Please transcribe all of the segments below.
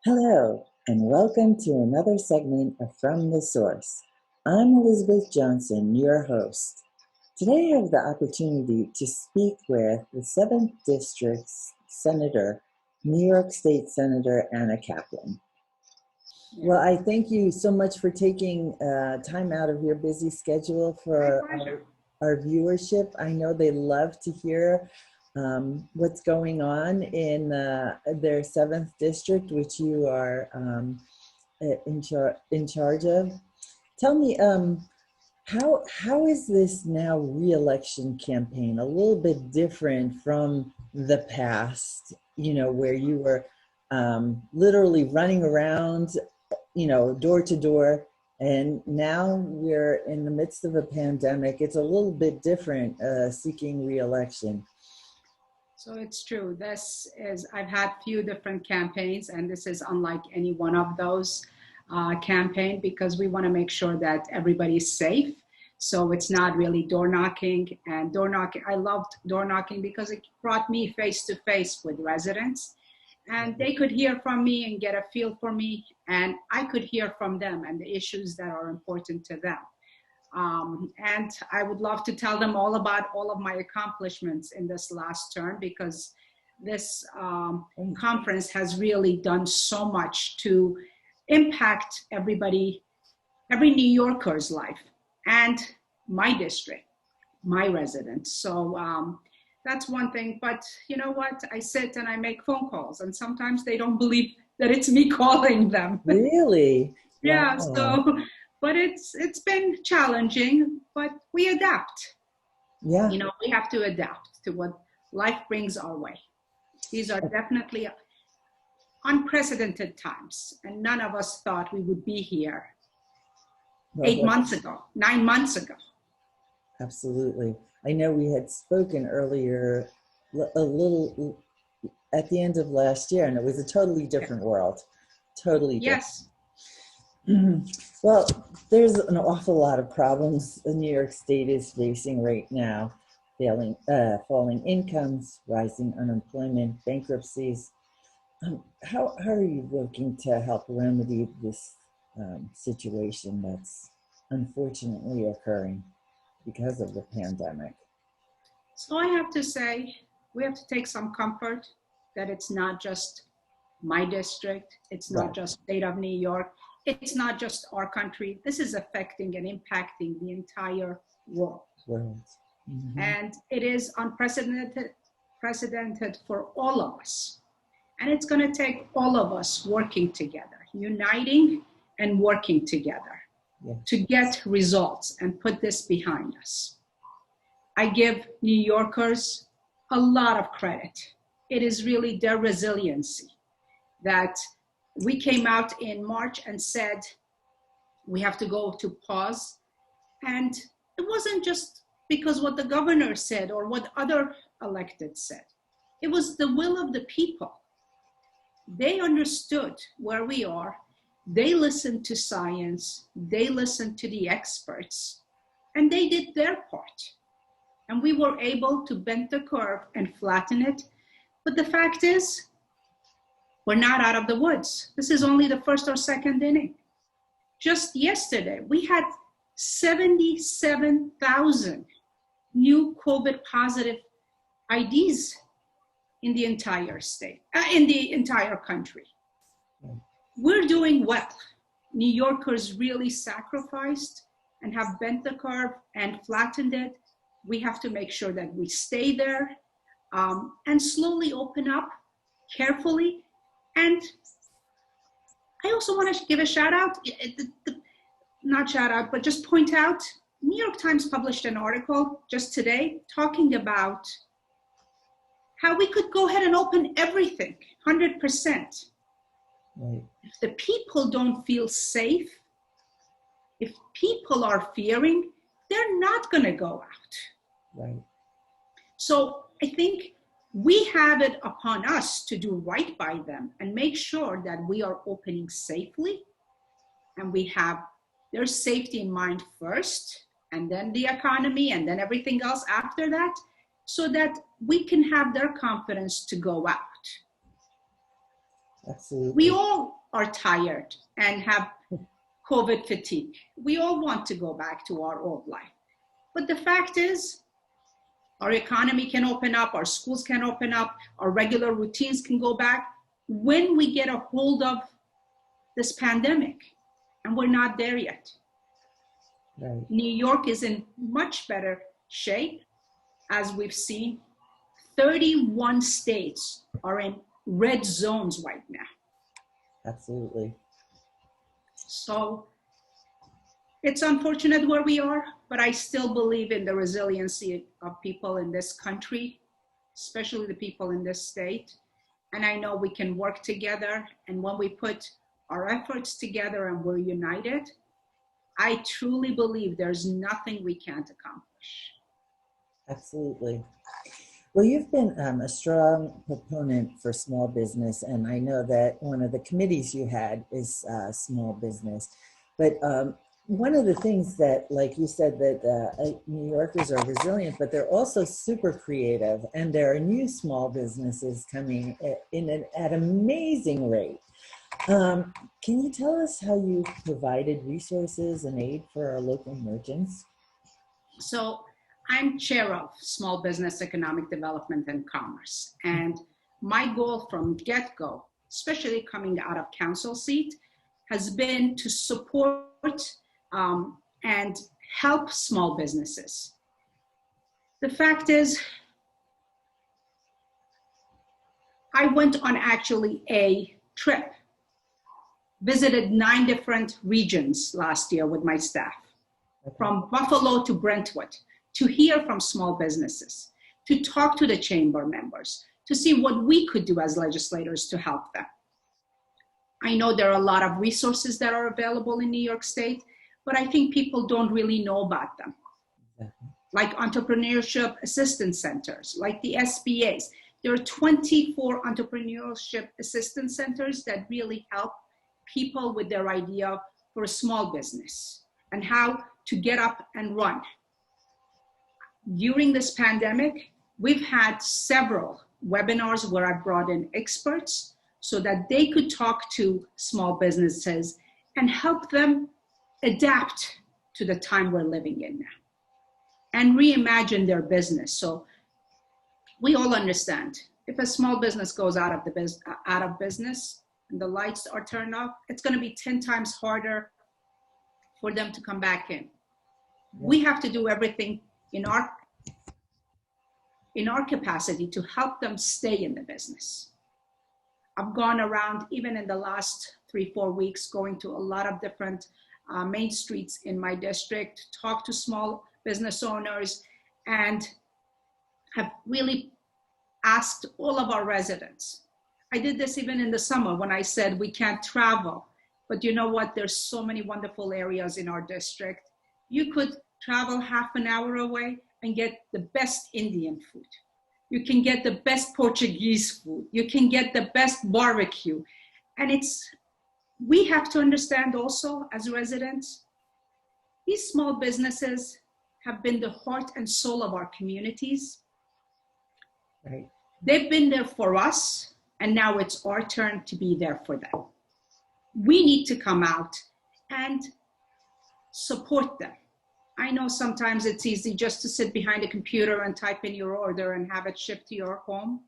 Hello, and welcome to another segment of From the Source. I'm Elizabeth Johnson, your host. Today I have the opportunity to speak with the 7th District's Senator, New York State Senator Anna Kaplan. Well, I thank you so much for taking time out of your busy schedule for our viewership. I know they love to hear what's going on in their 7th district, which you are in charge of. Tell me, how is this now re-election campaign a little bit different from the past, where you were literally running around, door to door, and now we're in the midst of a pandemic. It's a little bit different seeking re-election. So it's true. I've had few different campaigns, and this is unlike any one of those campaign because we want to make sure that everybody's safe. So it's not really door knocking, and door knocking. I loved door knocking because it brought me face to face with residents, and they could hear from me and get a feel for me, and I could hear from them and the issues that are important to them. And I would love to tell them all about all of my accomplishments in this last term, because this conference has really done so much to impact everybody, every New Yorker's life, and my district, my residents. So that's one thing. But you know what? I sit and I make phone calls, and sometimes they don't believe that it's me calling them. Really? Yeah. Wow. So, but it's been challenging, but we adapt. Yeah. We have to adapt to what life brings our way. These are definitely unprecedented times, and none of us thought we would be here 8 months ago, 9 months ago. Absolutely. I know we had spoken earlier a little at the end of last year, and it was a totally different world. Totally different. Yes. Well, there's an awful lot of problems the New York State is facing right now. Falling incomes, rising unemployment, bankruptcies. How are you working to help remedy this situation that's unfortunately occurring because of the pandemic? So I have to say, we have to take some comfort that it's not just my district, it's not just state of New York, it's not just our country. This is affecting and impacting the entire world. Mm-hmm. And it is unprecedented for all of us. And it's going to take all of us working together, uniting and working together to get results and put this behind us. I give New Yorkers a lot of credit. It is really their resiliency that we came out in March and said we have to go to pause. And it wasn't just because what the governor said or what other elected said. It was the will of the people. They understood where we are. They listened to science. They listened to the experts. And they did their part. And we were able to bend the curve and flatten it. But the fact is, we're not out of the woods. This is only the first or second inning. Just yesterday, we had 77,000 new COVID positive IDs in the entire state, in the entire country. We're doing well. New Yorkers really sacrificed and have bent the curve and flattened it. We have to make sure that we stay there and slowly open up carefully. And I also want to give a shout out, not shout out, but just point out, New York Times published an article just today talking about how we could go ahead and open everything, 100%. Right. If the people don't feel safe, if people are fearing, they're not going to go out. Right. So I think we have it upon us to do right by them and make sure that we are opening safely and we have their safety in mind first, and then the economy, and then everything else after that, so that we can have their confidence to go out. Absolutely. We all are tired and have COVID fatigue. We all want to go back to our old life. But the fact is, our economy can open up, our schools can open up, our regular routines can go back when we get a hold of this pandemic, and we're not there yet. Right. New York is in much better shape, as we've seen. 31 states are in red zones right now. Absolutely. So it's unfortunate where we are, but I still believe in the resiliency of people in this country, especially the people in this state. And I know we can work together. And when we put our efforts together and we're united, I truly believe there's nothing we can't accomplish. Absolutely. Well, you've been a strong proponent for small business, and I know that one of the committees you had is small business. But one of the things that, like you said, that New Yorkers are resilient, but they're also super creative, and there are new small businesses coming at an amazing rate. Can you tell us how you provided resources and aid for our local merchants? So I'm chair of Small Business Economic Development and Commerce. And my goal from get-go, especially coming out of council seat, has been to support and help small businesses. The fact is, I went on actually a trip, visited 9 different regions last year with my staff, from Buffalo to Brentwood, to hear from small businesses, to talk to the chamber members, to see what we could do as legislators to help them. I know there are a lot of resources that are available in New York State, but I think people don't really know about them. Like entrepreneurship assistance centers, like the SBAs. There are 24 entrepreneurship assistance centers that really help people with their idea for a small business and how to get up and run. During this pandemic, we've had several webinars where I brought in experts so that they could talk to small businesses and help them adapt to the time we're living in now and reimagine their business. So we all understand if a small business goes out of business and the lights are turned off, it's going to be 10 times harder for them to come back in. We have to do everything in our capacity to help them stay in the business. I've gone around, even in the last 3-4 weeks, going to a lot of different main streets in my district, talk to small business owners, and have really asked all of our residents. I did this even in the summer when I said we can't travel, but you know what? There's so many wonderful areas in our district. You could travel half an hour away and get the best Indian food. You can get the best Portuguese food. You can get the best barbecue. And we have to understand also as residents, these small businesses have been the heart and soul of our communities. Right. They've been there for us, and now it's our turn to be there for them. We need to come out and support them. I know sometimes it's easy just to sit behind a computer and type in your order and have it shipped to your home.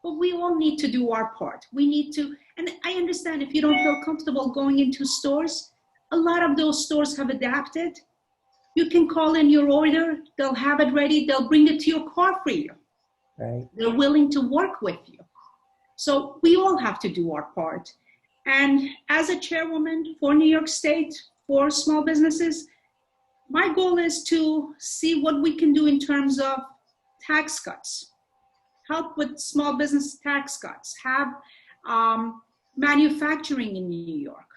But we all need to do our part. We need to, and I understand if you don't feel comfortable going into stores, a lot of those stores have adapted. You can call in your order, they'll have it ready, they'll bring it to your car for you. Right. They're willing to work with you. So we all have to do our part. And as a chairwoman for New York State, for small businesses, my goal is to see what we can do in terms of tax cuts, help with small business tax cuts, have manufacturing in New York,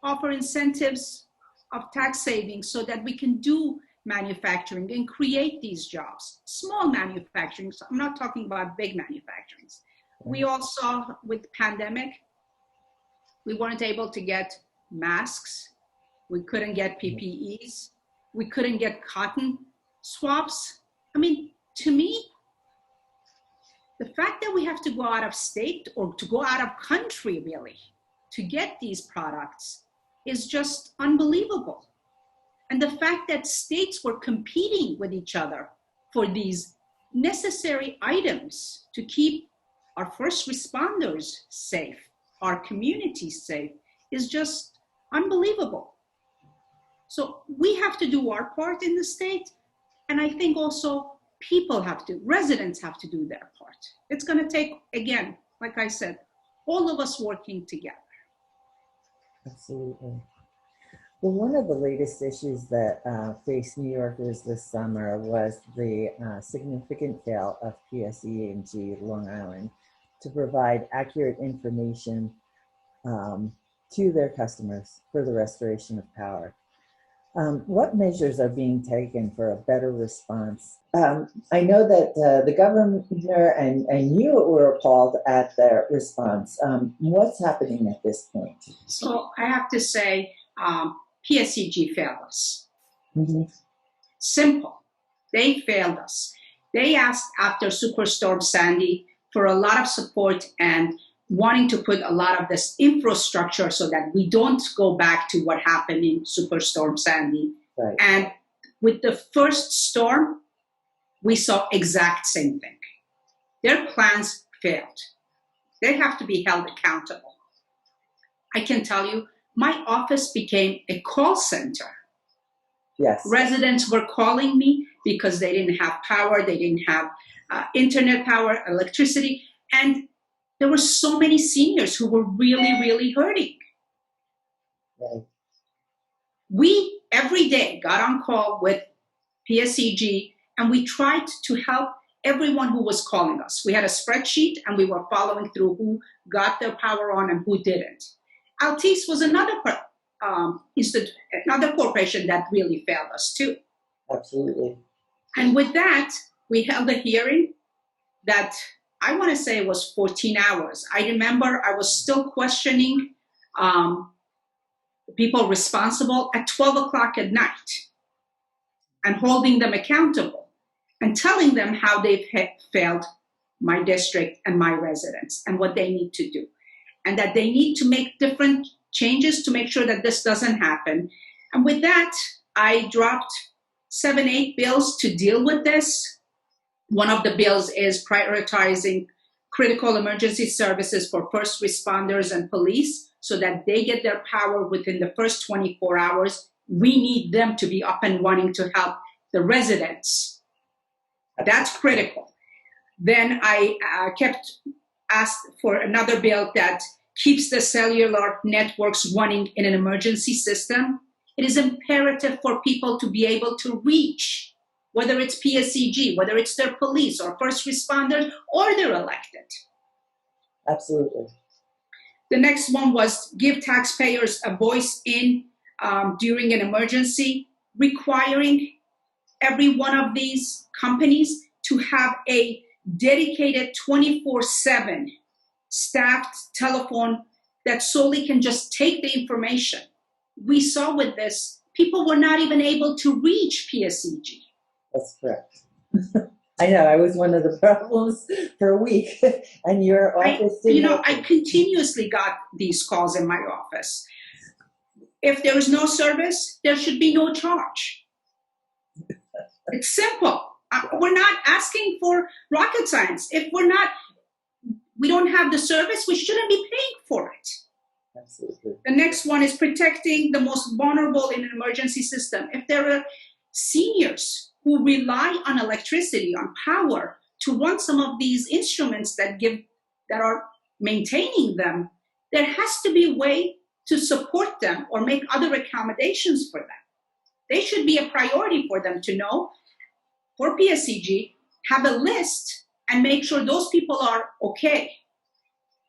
offer incentives of tax savings so that we can do manufacturing and create these jobs, small manufacturing. So I'm not talking about big manufacturing. We all saw with the pandemic, we weren't able to get masks. We couldn't get PPEs. We couldn't get cotton swabs. I mean, to me, The fact that we have to go out of state or to go out of country, really, to get these products is just unbelievable. And the fact that states were competing with each other for these necessary items to keep our first responders safe, our communities safe, is just unbelievable. So we have to do our part in the state. And I think also residents have to do their part. It's going to take, again, like I said, all of us working together. Absolutely. Well, one of the latest issues that faced New Yorkers this summer was the significant fail of PSE&G Long Island to provide accurate information to their customers for the restoration of power. What measures are being taken for a better response? I know that the governor and you were appalled at their response. What's happening at this point? So I have to say, PSEG failed us. Mm-hmm. Simple. They failed us. They asked after Superstorm Sandy for a lot of support and wanting to put a lot of this infrastructure so that we don't go back to what happened in Superstorm Sandy. Right. And with the first storm, we saw exact same thing. Their plans failed. They have to be held accountable. I can tell you, my office became a call center. Yes. Residents were calling me because they didn't have power, they didn't have internet power, electricity, and there were so many seniors who were really, really hurting. Right. We, every day, got on call with PSEG, and we tried to help everyone who was calling us. We had a spreadsheet, and we were following through who got their power on and who didn't. Altice was another corporation that really failed us too. Absolutely. And with that, we held a hearing that I want to say was 14 hours. I remember I was still questioning people responsible at 12 o'clock at night and holding them accountable and telling them how they've failed my district and my residents and what they need to do. And that they need to make different changes to make sure that this doesn't happen. And with that, I dropped 7-8 bills to deal with this. One of the bills is prioritizing critical emergency services for first responders and police so that they get their power within the first 24 hours. We need them to be up and running to help the residents. That's critical. Then I asked for another bill that keeps the cellular networks running in an emergency system. It is imperative for people to be able to reach, whether it's PSEG, whether it's their police or first responders, or they're elected. Absolutely. The next one was give taxpayers a voice in during an emergency, requiring every one of these companies to have a dedicated 24/7 staffed telephone that solely can just take the information. We saw with this, people were not even able to reach PSEG. That's correct. I know, I was one of the problems for a week, and your office didn't. I continuously got these calls in my office. If there is no service, there should be no charge. It's simple. We're not asking for rocket science. If we don't have the service, we shouldn't be paying for it. Absolutely. The next one is protecting the most vulnerable in an emergency system. If there are seniors who rely on electricity, on power, to run some of these instruments that are maintaining them, there has to be a way to support them or make other accommodations for them. They should be a priority for them to know, for PSEG, have a list and make sure those people are okay.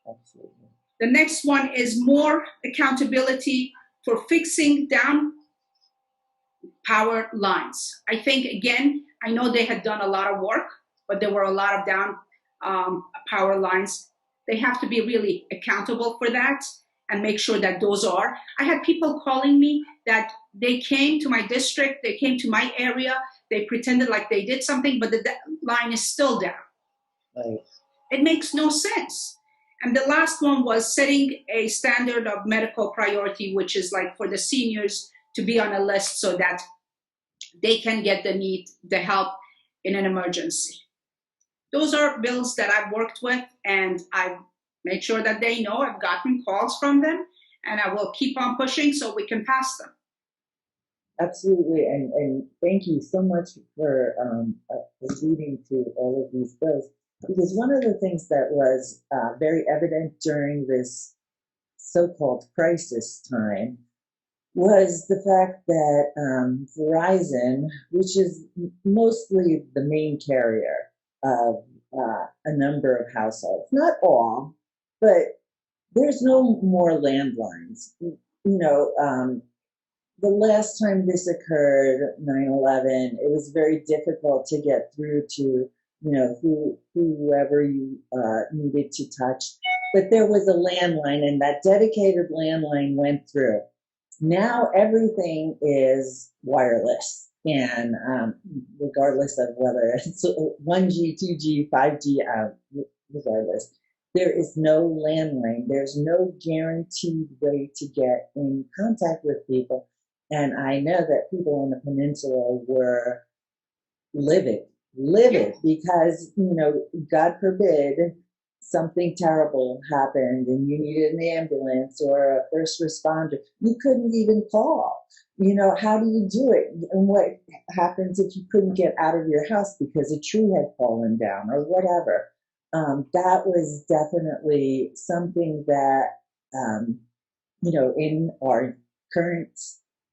Absolutely. The next one is more accountability for fixing down power lines. I think, again, I know they had done a lot of work, but there were a lot of down power lines. They have to be really accountable for that and make sure that those are. I had people calling me that they came to my district, they came to my area, they pretended like they did something, but the line is still down. Right. It makes no sense. And the last one was setting a standard of medical priority, which is like for the seniors to be on a list so that they can get the help in an emergency. Those are bills that I've worked with, and I've made sure that they know I've gotten calls from them, and I will keep on pushing so we can pass them. Absolutely, and thank you so much for leading to all of these bills, because one of the things that was very evident during this so-called crisis time was the fact that Verizon, which is mostly the main carrier of a number of households, not all, but there's no more landlines. You know, the last time this occurred, 9/11, it was very difficult to get through to, whoever you needed to touch. But there was a landline, and that dedicated landline went through. Now everything is wireless, and regardless of whether it's 1G, 2G, 5G, regardless, there is no landline. There's no guaranteed way to get in contact with people. And I know that people on the peninsula were livid, because, God forbid, something terrible happened and you needed an ambulance or a first responder. You couldn't even call. How do you do it? And what happens if you couldn't get out of your house because a tree had fallen down or whatever? That was definitely something that, in our current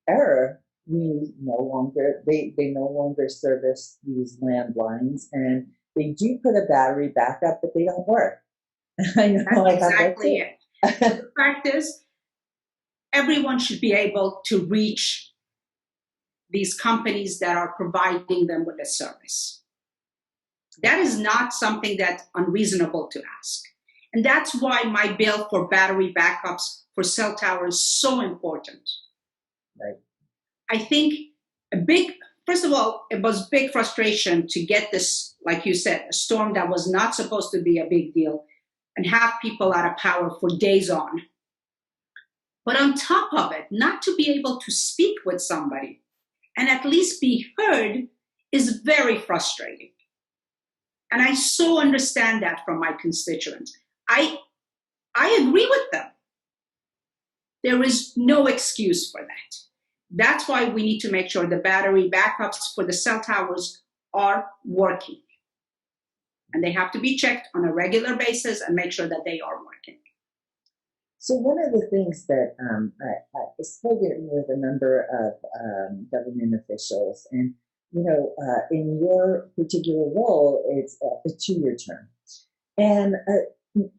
era, they no longer service these landlines, and they do put a battery backup, but they don't work. I know. That's exactly it. The fact is, everyone should be able to reach these companies that are providing them with a service. That is not something that's unreasonable to ask. And that's why my bill for battery backups for cell towers is so important. Right. I think first of all, it was big frustration to get this, like you said, a storm that was not supposed to be a big deal and have people out of power for days on. But on top of it, not to be able to speak with somebody and at least be heard is very frustrating. And I so understand that from my constituents. I agree with them. There is no excuse for that. That's why we need to make sure the battery backups for the cell towers are working. And they have to be checked on a regular basis and make sure that they are working. So one of the things that I've spoken with a number of government officials, and in your particular role, it's a 2-year term. And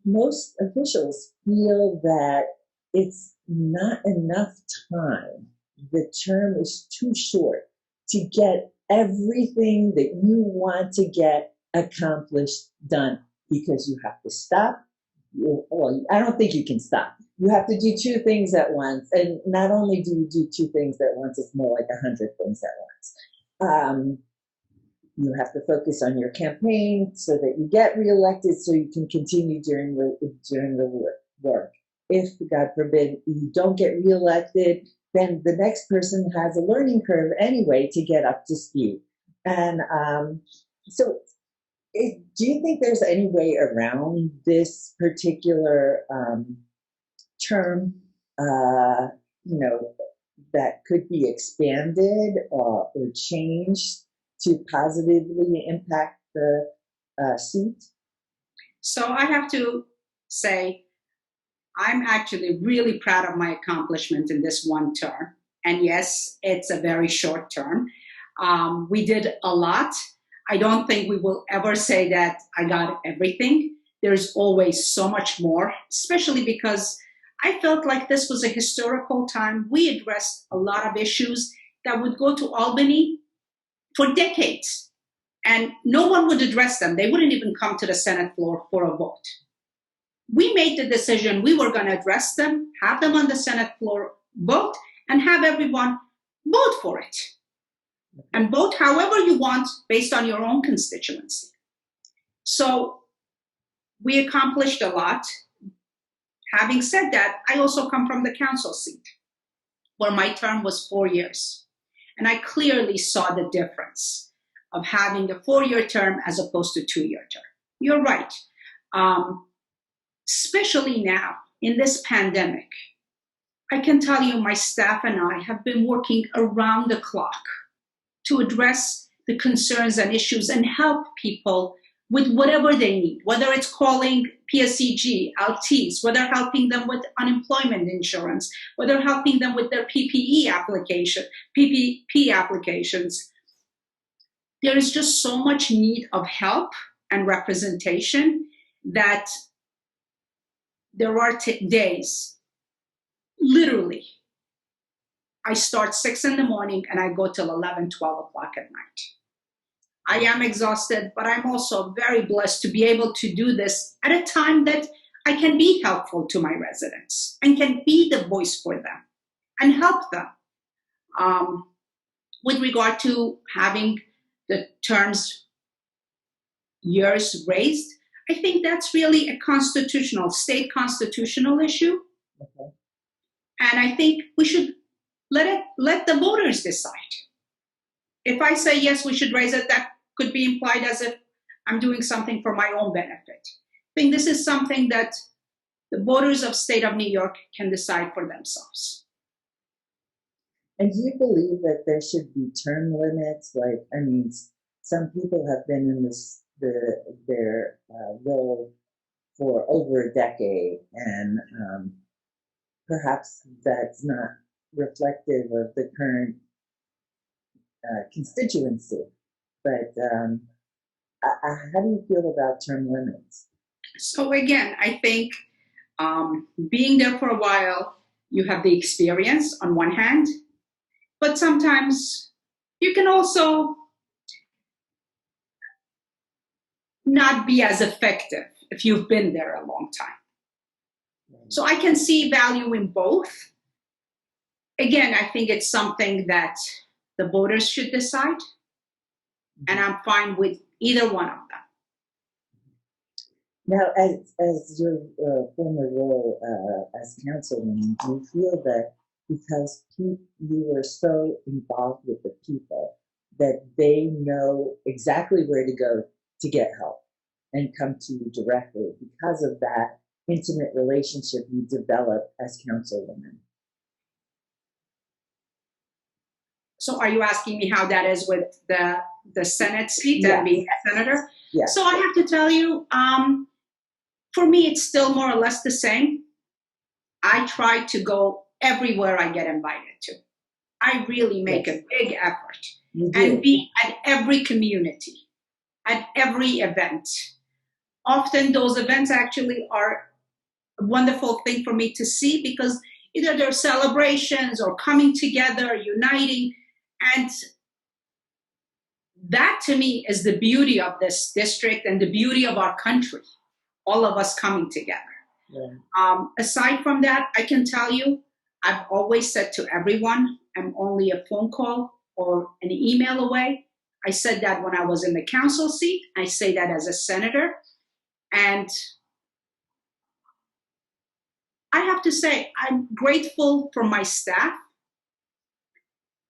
most officials feel that it's not enough time. The term is too short to get everything that you want to get accomplished done, because you have to stop. Well, I don't think you can stop. You have to do 2 things at once. And not only do you do 2 things at once, it's more like 100 things at once. You have to focus on your campaign so that you get reelected, so you can continue during the work. If, God forbid, you don't get reelected, then the next person has a learning curve anyway to get up to speed. And do you think there's any way around this particular term, that could be expanded or changed to positively impact the seat? So I have to say, I'm actually really proud of my accomplishment in this 1 term. And yes, it's a very short term. We did a lot. I don't think we will ever say that I got everything. There's always so much more, especially because I felt like this was a historical time. We addressed a lot of issues that would go to Albany for decades, and no one would address them. They wouldn't even come to the Senate floor for a vote. We made the decision we were going to address them, have them on the Senate floor, vote, and have everyone vote for it. And vote however you want based on your own constituency. So we accomplished a lot. Having said that, I also come from the council seat where my term was 4 years. And I clearly saw the difference of having a 4-year term as opposed to 2-year term. You're right. Especially now in this pandemic, I can tell you my staff and I have been working around the clock to address the concerns and issues and help people with whatever they need, whether it's calling PSEG, LTs, whether helping them with unemployment insurance, whether helping them with their PPP applications. There is just so much need of help and representation that there are days, literally, I start 6 in the morning and I go till 11, 12 o'clock at night. I am exhausted, but I'm also very blessed to be able to do this at a time that I can be helpful to my residents and can be the voice for them and help them. With regard to having the terms years raised, I think that's really a state constitutional issue. Okay. And I think we should let the voters decide. If I say, yes, we should raise it, that could be implied as if I'm doing something for my own benefit. I think this is something that the voters of state of New York can decide for themselves. And do you believe that there should be term limits? Like, I mean, some people have been in their role for over a decade, and perhaps that's not reflective of the current constituency. But how do you feel about term limits? So again, I think being there for a while, you have the experience on one hand, but sometimes you can also not be as effective if you've been there a long time. So I can see value in both. Again, I think it's something that the voters should decide, and I'm fine with either one of them. Now, as your former role as councilwoman, do you feel that because you were so involved with the people, that they know exactly where to go to get help and come to you directly because of that intimate relationship you developed as councilwoman? So are you asking me how that is with the Senate seat Yes. and being a senator? Yes. So I have to tell you, for me, it's still more or less the same. I try to go everywhere I get invited to. I really make a big effort and be at every community, at every event. Often those events actually are a wonderful thing for me to see because either they're celebrations or coming together, uniting. And that to me is the beauty of this district and the beauty of our country, all of us coming together. Yeah. Aside from that, I can tell you, I've always said to everyone, I'm only a phone call or an email away. I said that when I was in the council seat. I say that as a senator. And I have to say, I'm grateful for my staff.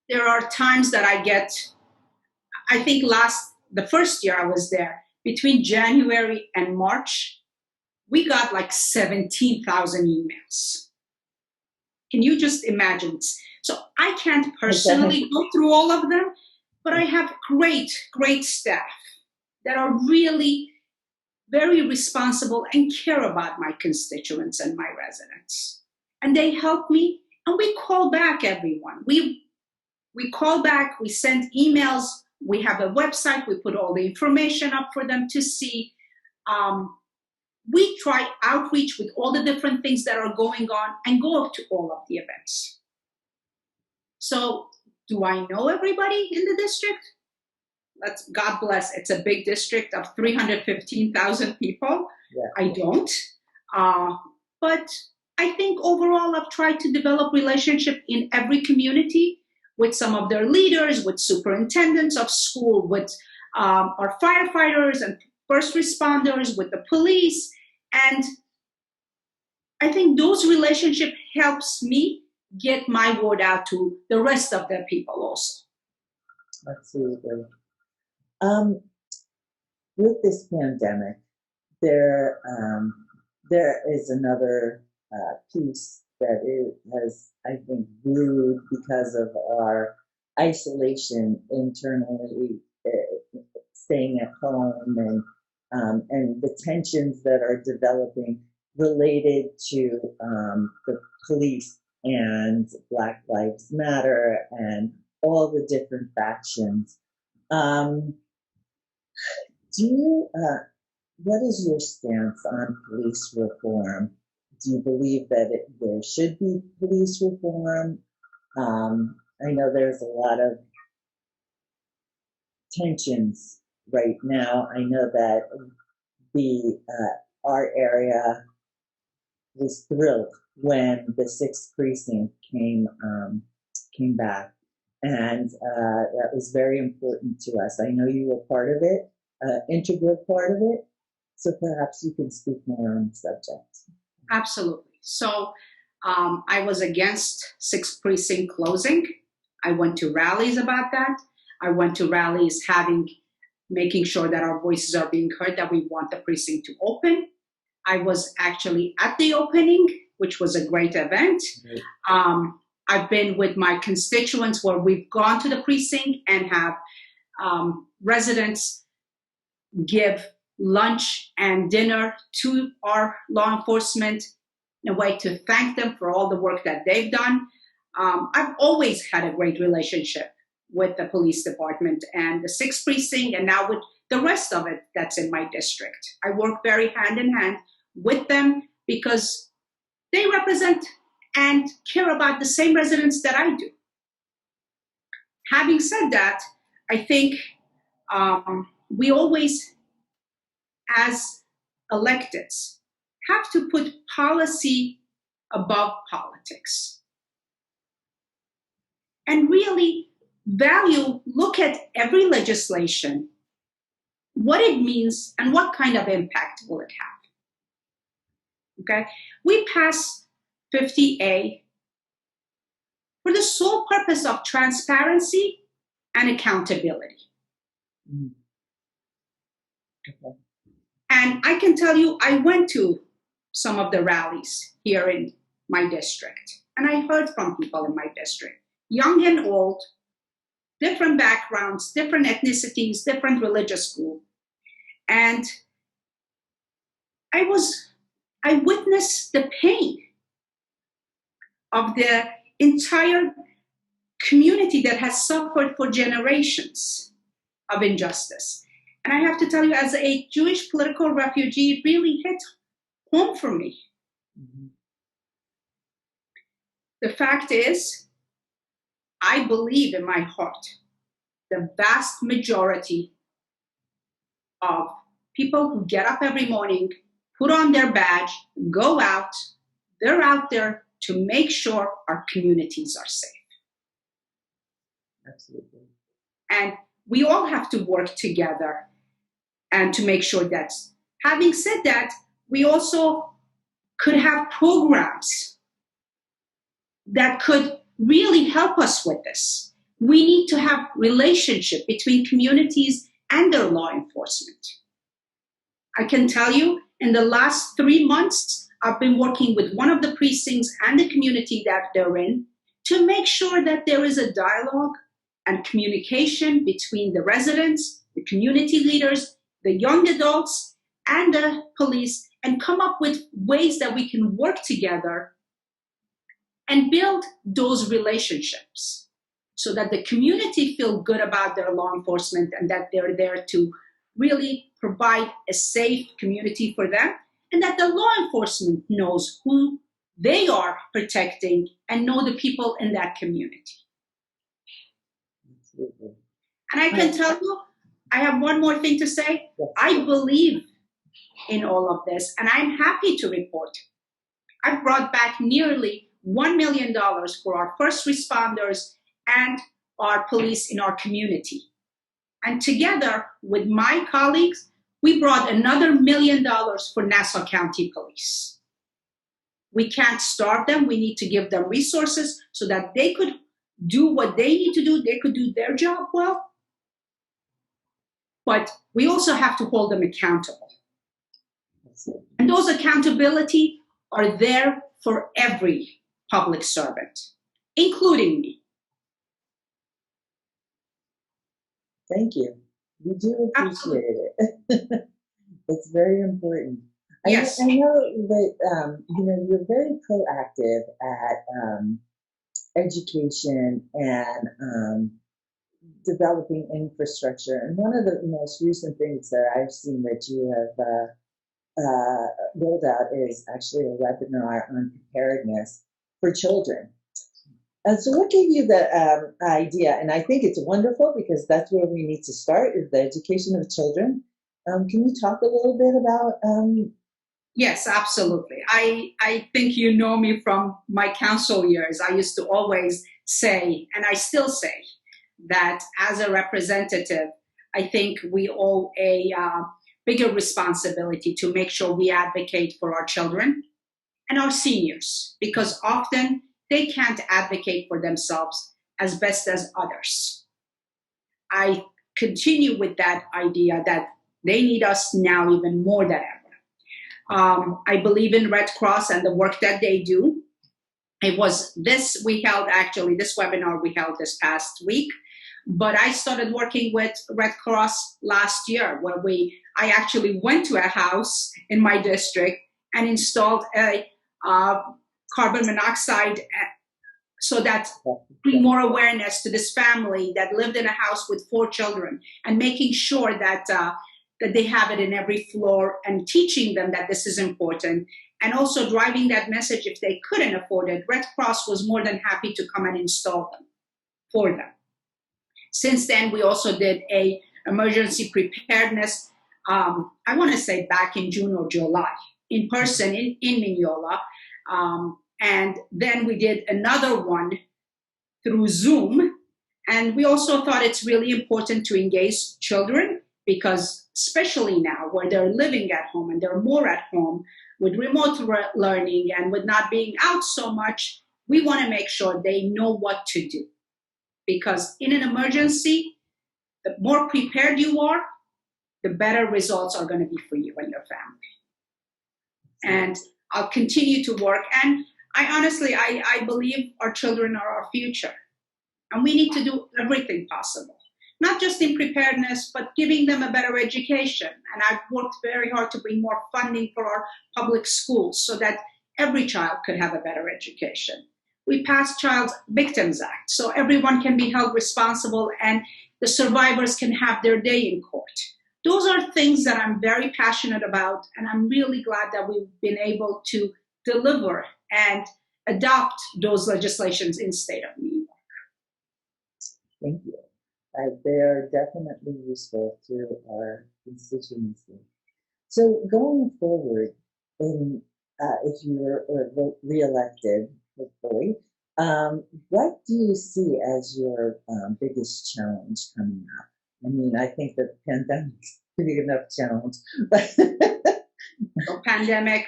There are times that I think the first year I was there, between January and March, we got like 17,000 emails. Can you just imagine? So I can't personally go through all of them, but I have great, great staff that are really very responsible and care about my constituents and my residents. And they help me, and we call back everyone. We call back, we send emails, we have a website, we put all the information up for them to see. We try outreach with all the different things that are going on and go up to all of the events. So do I know everybody in the district? God bless, it's a big district of 315,000 people. Yeah. I don't. But I think overall I've tried to develop relationship in every community with some of their leaders, with superintendents of school, with our firefighters and first responders, with the police. And I think those relationships helps me get my word out to the rest of the people also. Absolutely. With this pandemic, there there is another piece that has, I think, brewed because of our isolation internally, staying at home, and the tensions that are developing related to the police and Black Lives Matter and all the different factions. Do you, what is your stance on police reform? Do you believe that there should be police reform? I know there's a lot of tensions right now. I know that our area was thrilled when the 6th precinct came back, and that was very important to us. I know you were part of it, integral part of it, so perhaps you can speak more on the subject. Absolutely. So I was against 6th precinct closing. I went to rallies about that. I went to rallies making sure that our voices are being heard, that we want the precinct to open. I was actually at the opening, which was a great event. Right. I've been with my constituents where we've gone to the precinct and have residents give lunch and dinner to our law enforcement in a way to thank them for all the work that they've done. I've always had a great relationship with the police department and the 6th precinct, and now with the rest of it that's in my district. I work very hand in hand with them because they represent and care about the same residents that I do. Having said that, I think we always, as electeds, have to put policy above politics and really look at every legislation, what it means and what kind of impact will it have. Okay, we passed 50A for the sole purpose of transparency and accountability. Mm-hmm. Okay. And I can tell you, I went to some of the rallies here in my district, and I heard from people in my district, young and old, different backgrounds, different ethnicities, different religious groups. And I witnessed the pain of the entire community that has suffered for generations of injustice. And I have to tell you, as a Jewish political refugee, it really hit home for me. Mm-hmm. The fact is, I believe in my heart the vast majority of people who get up every morning, put on their badge, go out, they're out there to make sure our communities are safe. Absolutely. And we all have to work together and to make sure that. Having said that, we also could have programs that could really help us with this. We need to have relationship between communities and their law enforcement. I can tell you, in the last 3 months, I've been working with one of the precincts and the community that they're in to make sure that there is a dialogue and communication between the residents, the community leaders, the young adults, and the police, and come up with ways that we can work together and build those relationships so that the community feel good about their law enforcement and that they're there to really provide a safe community for them, and that the law enforcement knows who they are protecting and know the people in that community. Absolutely. And I can tell you, I have one more thing to say. I believe in all of this, and I'm happy to report I've brought back nearly $1 million for our first responders and our police in our community. And together with my colleagues, We brought another $1 million for Nassau County Police. We can't starve them. We need to give them resources so that they could do what they need to do. They could do their job well. But we also have to hold them accountable. And those accountability are there for every public servant, including me. Thank you. We do appreciate it. It's very important. Yes. I know that you're very proactive at education and developing infrastructure. And one of the most recent things that I've seen that you have rolled out is actually a webinar on preparedness for children. And so what gave you the idea? And I think it's wonderful because that's where we need to start, is the education of children. Can you talk a little bit about... Yes, absolutely. I think you know me from my council years. I used to always say, and I still say, that as a representative, I think we owe a bigger responsibility to make sure we advocate for our children and our seniors, because often they can't advocate for themselves as best as others. I continue with that idea that they need us now even more than ever. I believe in Red Cross and the work that they do. It was this webinar we held this past week, but I started working with Red Cross last year, where I actually went to a house in my district and installed a carbon monoxide so that bring more awareness to this family that lived in a house with 4 children, and making sure that they have it in every floor, and teaching them that this is important, and also driving that message. If they couldn't afford it, Red Cross was more than happy to come and install them for them. Since then, we also did a emergency preparedness, I want to say back in June or July, in person in Mignolo. And then we did another one through Zoom. And we also thought it's really important to engage children, because especially now where they're living at home and they're more at home with remote learning and with not being out so much, we want to make sure they know what to do. Because in an emergency, the more prepared you are, the better results are going to be for you and your family. And I'll continue to work. And I honestly believe our children are our future. And we need to do everything possible, not just in preparedness, but giving them a better education. And I've worked very hard to bring more funding for our public schools so that every child could have a better education. We passed Child Victims Act, so everyone can be held responsible and the survivors can have their day in court. Those are things that I'm very passionate about, and I'm really glad that we've been able to deliver and adopt those legislations in state of New York. Thank you. They are definitely useful to our constituency. So going forward, if you're reelected, hopefully, what do you see as your biggest challenge coming up? I mean, I think the pandemic's a big enough challenge. So pandemic.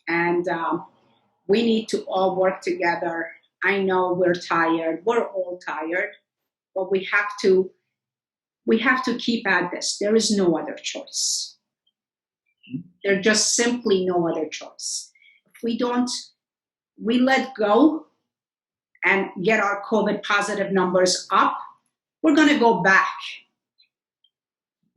And we need to all work together. I know we're tired. We're all tired. But we have to keep at this. There is no other choice. There's just simply no other choice. If we let go and get our COVID positive numbers up, we're going to go back.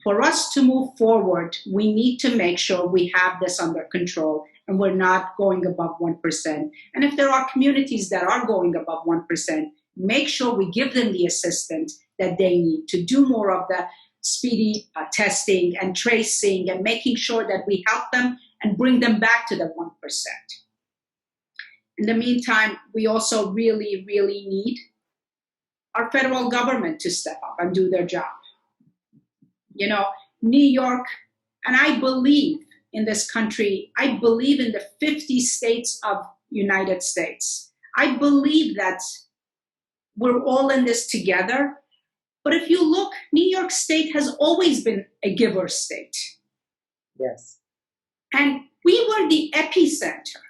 For us to move forward, we need to make sure we have this under control and we're not going above 1%. And if there are communities that are going above 1%, make sure we give them the assistance that they need to do more of the speedy testing and tracing and making sure that we help them and bring them back to the 1%. In the meantime, we also really, really need our federal government to step up and do their job. You know, New York, and I believe in this country, I believe in the 50 states of United States. I believe that we're all in this together, But if you look, New York State has always been a giver state. Yes. And we were the epicenter.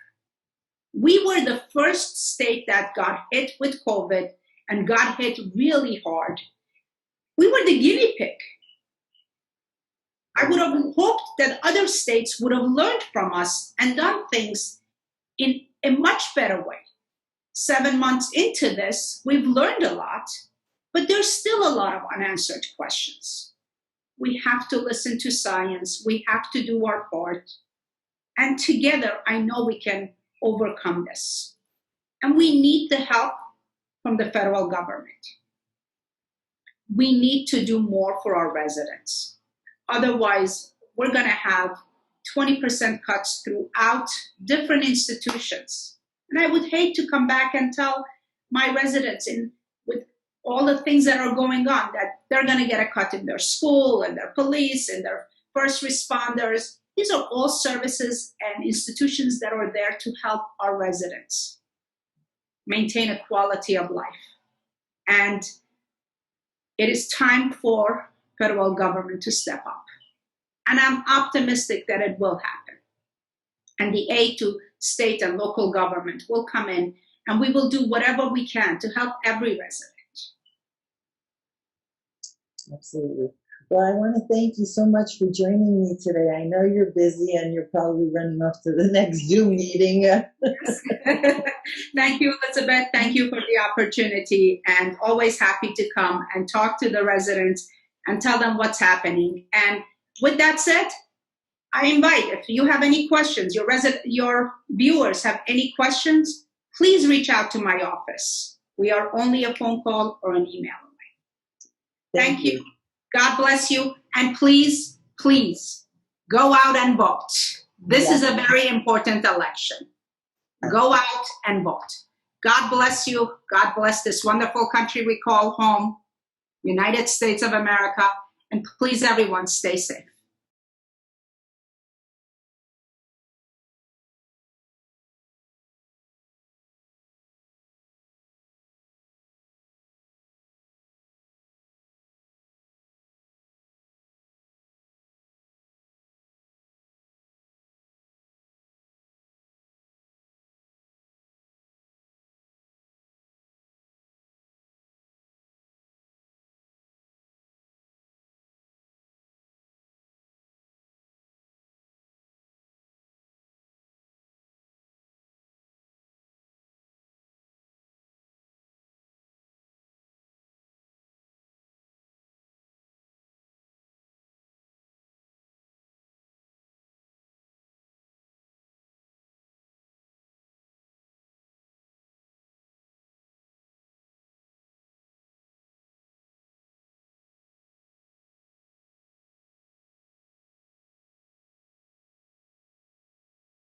We were the first state that got hit with COVID and got hit really hard. We were the guinea pig. I would have hoped that other states would have learned from us and done things in a much better way. 7 months into this, we've learned a lot, but there's still a lot of unanswered questions. We have to listen to science. We have to do our part. And together, I know we can overcome this. And we need the help from the federal government. We need to do more for our residents. Otherwise, we're going to have 20% cuts throughout different institutions. And I would hate to come back and tell my residents, with all the things that are going on, that they're going to get a cut in their school and their police and their first responders. These are all services and institutions that are there to help our residents maintain a quality of life. And it is time for federal government to step up. And I'm optimistic that it will happen. And the aid to state and local government will come in, and we will do whatever we can to help every resident. Absolutely. Well, I want to thank you so much for joining me today. I know you're busy and you're probably running off to the next Zoom meeting. Thank you, Elizabeth. Thank you for the opportunity, and always happy to come and talk to the residents and tell them what's happening. And with that said, I invite, if you have any questions, your viewers have any questions, please reach out to my office. We are only a phone call or an email away. Thank you. God bless you. And please, please go out and vote. This is a very important election. Go out and vote. God bless you. God bless this wonderful country we call home, United States of America. And please, everyone, stay safe.